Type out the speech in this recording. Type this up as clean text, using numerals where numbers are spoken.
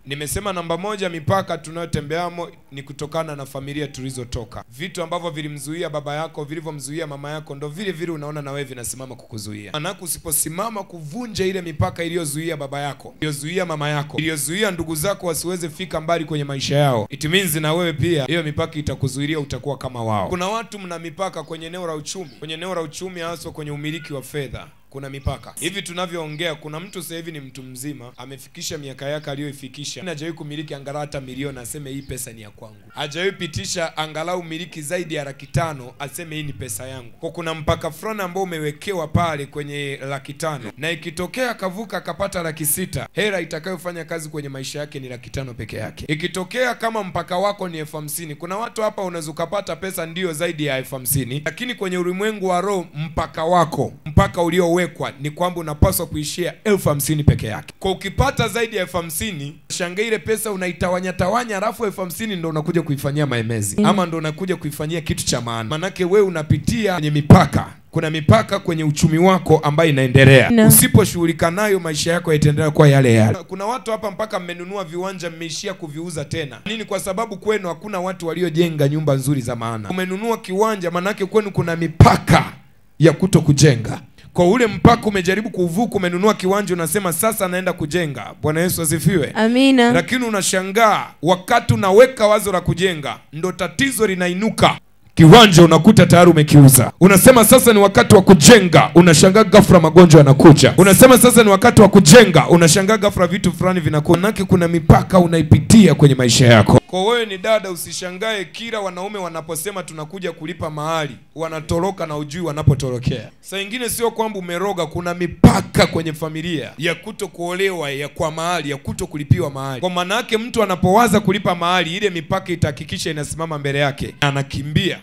Nimesema namba moja, mipaka tunayotembeamo ni kutokana na familia tulizotoka. Vitu ambavyo vilimzuia baba yako, vilivyomzuia mama yako, ndo vile vile unaona na wewe vinasimama kukuzuia. Manake usiposimama kuvunja ile mipaka iliyozuia baba yako, iliyozuia mama yako, iliyozuia ndugu zako wasiweze fika mbali kwenye maisha yao, it means na wewe pia hiyo mipaka itakuzuilia, utakuwa kama wao. Kuna watu mna mipaka kwenye eneo la uchumi, kwenye eneo la uchumi hasa kwenye umiliki wa fedha. Kuna mipaka. Hivi tunavyoongea, kuna mtu sasa hivi ni mtu mzima, amefikisha miaka yake aliyoifikisha, hajawahi kumiliki angalau hata milioni aseme hii pesa ni ya kwangu. Hajawahi pitisha angalau miliki zaidi ya 500 aseme hii ni pesa yangu. Kwa kuna mpaka fulani ambao umewekewa pale kwenye 500, na ikitokea akavuka akapata 600, hela itakayofanya kazi kwenye maisha yake ni 500 peke yake. Ikitokea kama mpaka wako ni 50,000, kuna watu hapa unaweza kupata pesa ndio zaidi ya 50,000, lakini kwenye ulimwengu wa roho mpaka wako, mpaka ulio ni kwamba unapaswa kuishia 50,000 peke yake. Kwa ukipata zaidi ya 50,000, shangaa ile pesa unaitawanya tawanya, alafu 50,000 ndo unakuja kuifanyia maemezi, ama ndo unakuja kuifanyia kitu cha maana. Manake wewe unapitia kwenye mipaka. Kuna mipaka kwenye uchumi wako ambayo inaendelea. Usiposhughulika nayo, maisha yako yataendelea kwa yale yale. Kuna watu hapa mpaka mmenunua viwanja mmeishia kuviuza tena. Nini? Kwa sababu kwenu hakuna watu waliojenga nyumba nzuri za maana. Umenunua kiwanja, manake kwenu kuna mipaka ya kuto kujenga. Kwa ule mpaka umejaribu kuvuka, umenunua kiwanja, unasema sasa naenda kujenga. Bwana Yesu asifiwe. Amina. Lakini unashangaa wakati unaweka wazo la kujenga, ndo tatizo linainuka. Kiwanja unakuta tayari umekiuza. Unasema sasa ni wakati wa kujenga, unashangaa ghafla magonjwa yanakuja. Unasema sasa ni wakati wa kujenga, unashangaa ghafla vitu fulani vinakuja. Manake kuna mipaka unaipitia kwenye maisha yako. Kwa wewe ni dada, usishangae kila wanaume wanaposema tunakuja kulipa mahali, wanatoroka na ujui wanapotorokea. Saa nyingine sio kwamba umeroga, kuna mipaka kwenye familia ya kuto kuolewa, ya kwa mahali, ya kuto kulipiwa mahali. Kwa maana yake mtu anapowaza kulipa mahali, ile mipaka itahakikisha inasimama mbele yake, anakimbia.